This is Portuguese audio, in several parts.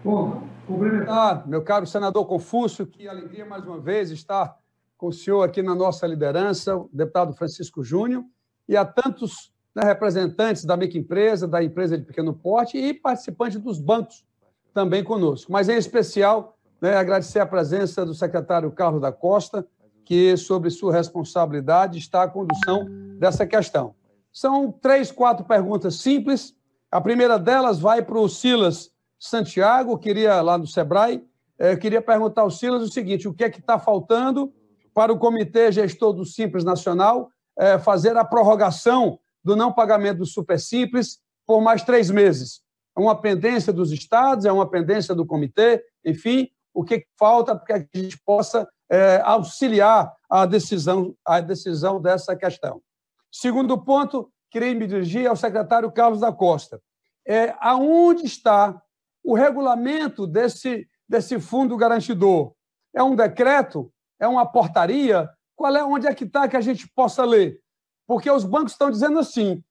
Bom, cumprimentar meu caro senador Confúcio, que alegria mais uma vez estar com o senhor aqui na nossa liderança, o deputado Francisco Júnior, e a tantos representantes da microempresa, da empresa de pequeno porte e participantes dos bancos também conosco. Mas, em especial, agradecer a presença do secretário Carlos da Costa, que, sob sua responsabilidade, está à condução dessa questão. São 3, 4 perguntas simples. A primeira delas vai para o Silas Santiago, lá do Sebrae. Eu queria perguntar ao Silas o seguinte: o que é que está faltando para o Comitê Gestor do Simples Nacional fazer a prorrogação do não pagamento do Super Simples por mais 3 meses? É uma pendência dos estados, é uma pendência do comitê, enfim, o que falta para que a gente possa auxiliar a decisão dessa questão. Segundo ponto, queria me dirigir ao secretário Carlos da Costa. Aonde está o regulamento desse fundo garantidor? É um decreto? É uma portaria? Onde é que está que a gente possa ler? Porque os bancos estão dizendo assim,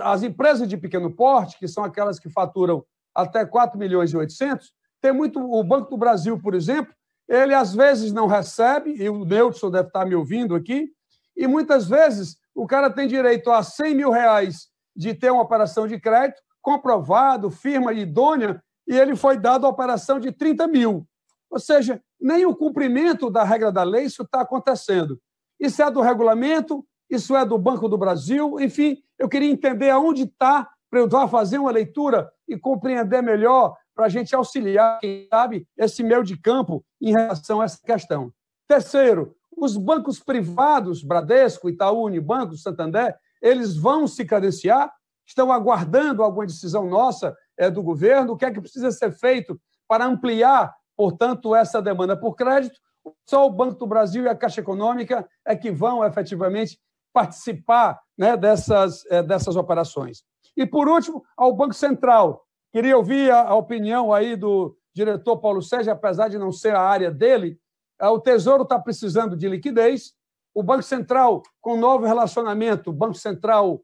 as empresas de pequeno porte, que são aquelas que faturam até 4 milhões e 800, tem muito, o Banco do Brasil, por exemplo, ele às vezes não recebe, e o Neudson deve estar me ouvindo aqui, e muitas vezes o cara tem direito a 100 mil reais de ter uma operação de crédito, comprovado, firma idônea, e ele foi dado a operação de 30 mil. Ou seja, nem o cumprimento da regra da lei isso está acontecendo. Isso é do regulamento, isso é do Banco do Brasil, enfim, eu queria entender aonde está, para eu fazer uma leitura e compreender melhor, para a gente auxiliar, quem sabe, esse meio de campo em relação a essa questão. Terceiro, os bancos privados, Bradesco, Itaú, Unibanco, Santander, eles vão se credenciar? Estão aguardando alguma decisão nossa do governo? O que é que precisa ser feito para ampliar, portanto, essa demanda por crédito? Só o Banco do Brasil e a Caixa Econômica é que vão efetivamente participar dessas operações. E, por último, ao Banco Central. Queria ouvir a opinião aí do diretor Paulo Sérgio, apesar de não ser a área dele. O Tesouro está precisando de liquidez. O Banco Central, com novo relacionamento, Banco Central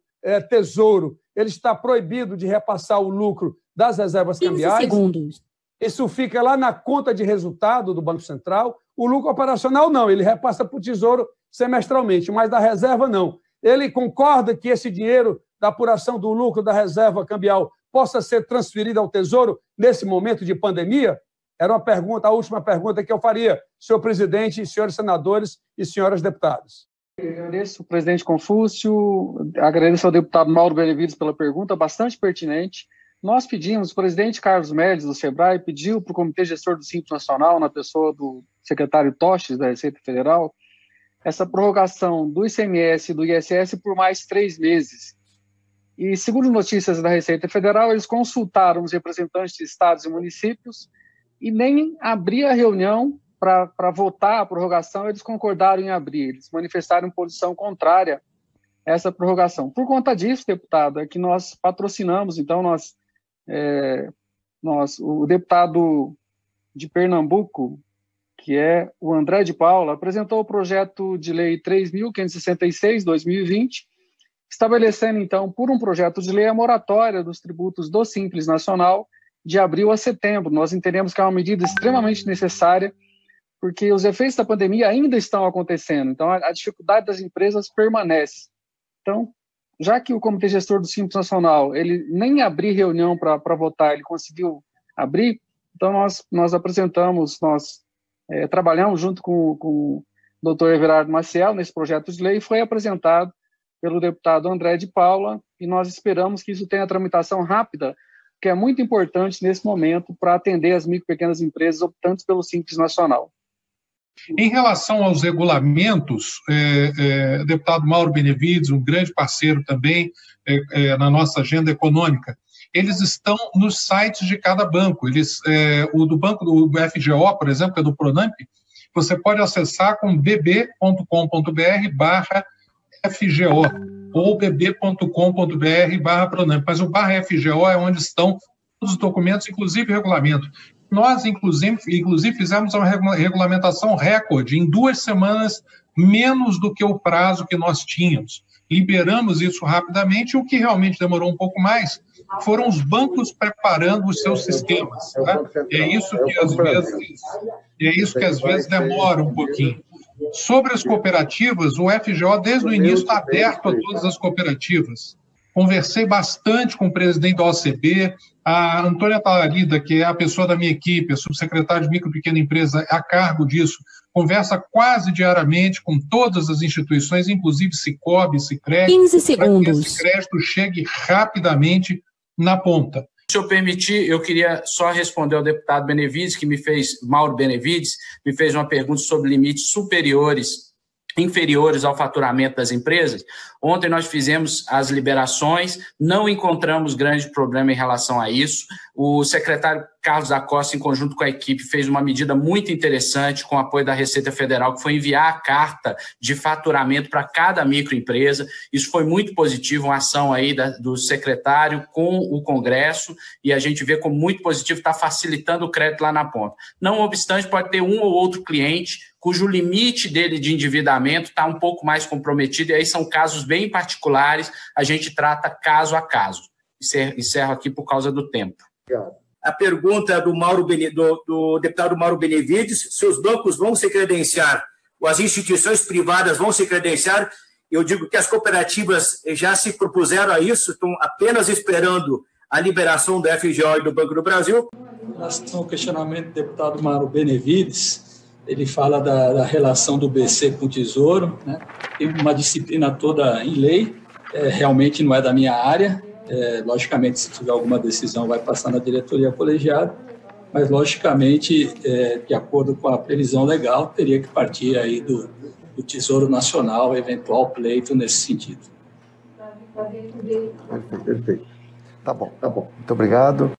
Tesouro, ele está proibido de repassar o lucro das reservas cambiais. 15 segundos. Isso fica lá na conta de resultado do Banco Central. O lucro operacional não, ele repassa para o Tesouro semestralmente, mas da reserva não. Ele concorda que esse dinheiro da apuração do lucro da reserva cambial possa ser transferido ao Tesouro nesse momento de pandemia? Era uma pergunta, a última pergunta que eu faria, senhor presidente, senhores senadores e senhoras deputadas. Eu agradeço ao presidente Confúcio, agradeço ao deputado Mauro Benevides pela pergunta, bastante pertinente. Nós pedimos, o presidente Carlos Médici, do Sebrae, pediu para o Comitê Gestor do Simples Nacional, na pessoa do secretário Toches, da Receita Federal, essa prorrogação do ICMS e do ISS por mais 3 meses. E, segundo notícias da Receita Federal, eles consultaram os representantes de estados e municípios e nem abrir a reunião para votar a prorrogação, eles concordaram em abrir, eles manifestaram posição contrária a essa prorrogação. Por conta disso, deputado, é que nós patrocinamos, então, o deputado de Pernambuco, que é o André de Paula, apresentou o projeto de lei 3.566/2020, estabelecendo, então, por um projeto de lei, a moratória dos tributos do Simples Nacional de abril a setembro. Nós entendemos que é uma medida extremamente necessária, porque os efeitos da pandemia ainda estão acontecendo, então a dificuldade das empresas permanece. Então, já que o Comitê Gestor do Simples Nacional, ele nem abrir reunião para votar, ele conseguiu abrir, então nós apresentamos, trabalhamos junto com o doutor Everardo Maciel nesse projeto de lei, foi apresentado pelo deputado André de Paula, e nós esperamos que isso tenha tramitação rápida, que é muito importante nesse momento para atender as micro e pequenas empresas optantes pelo Simples Nacional. Em relação aos regulamentos, deputado Mauro Benevides, um grande parceiro também na nossa agenda econômica, eles estão nos sites de cada banco. O do banco do FGO, por exemplo, que é do Pronamp, você pode acessar com bb.com.br/FGO ou bb.com.br/Pronamp, mas o /FGO é onde estão todos os documentos, inclusive o regulamento. Nós, inclusive, fizemos uma regulamentação recorde, em 2 semanas, menos do que o prazo que nós tínhamos. Liberamos isso rapidamente, o que realmente demorou um pouco mais foram os bancos preparando os seus sistemas. Tá? É isso que às vezes demora um pouquinho. Sobre as cooperativas, o FGO, desde o início, está aberto a todas as cooperativas. Conversei bastante com o presidente da OCB, a Antônia Talarida, que é a pessoa da minha equipe, a subsecretária de micro e pequena empresa, a cargo disso, conversa quase diariamente com todas as instituições, inclusive Sicob, Sicredi, 15 segundos. para que esse crédito chegue rapidamente na ponta. Se eu permitir, eu queria só responder ao deputado Benevides, Mauro Benevides, me fez uma pergunta sobre limites inferiores ao faturamento das empresas. Ontem nós fizemos as liberações, não encontramos grande problema em relação a isso. O secretário Carlos da Costa, em conjunto com a equipe, fez uma medida muito interessante com o apoio da Receita Federal, que foi enviar a carta de faturamento para cada microempresa. Isso foi muito positivo, uma ação aí do secretário com o Congresso, e a gente vê como muito positivo, está facilitando o crédito lá na ponta. Não obstante, pode ter um ou outro cliente cujo limite dele de endividamento está um pouco mais comprometido, e aí são casos bem particulares, a gente trata caso a caso. Encerro aqui por causa do tempo. A pergunta é do deputado Mauro Benevides: se os bancos vão se credenciar, ou as instituições privadas vão se credenciar? Eu digo que as cooperativas já se propuseram a isso, estão apenas esperando a liberação do FGO e do Banco do Brasil. Em relação ao questionamento do deputado Mauro Benevides, ele fala da relação do BC com o Tesouro, né? Tem uma disciplina toda em lei, realmente não é da minha área, logicamente, se tiver alguma decisão, vai passar na diretoria colegiada, mas, logicamente, de acordo com a previsão legal, teria que partir aí do Tesouro Nacional, eventual pleito nesse sentido. Perfeito. Tá bom. Muito obrigado.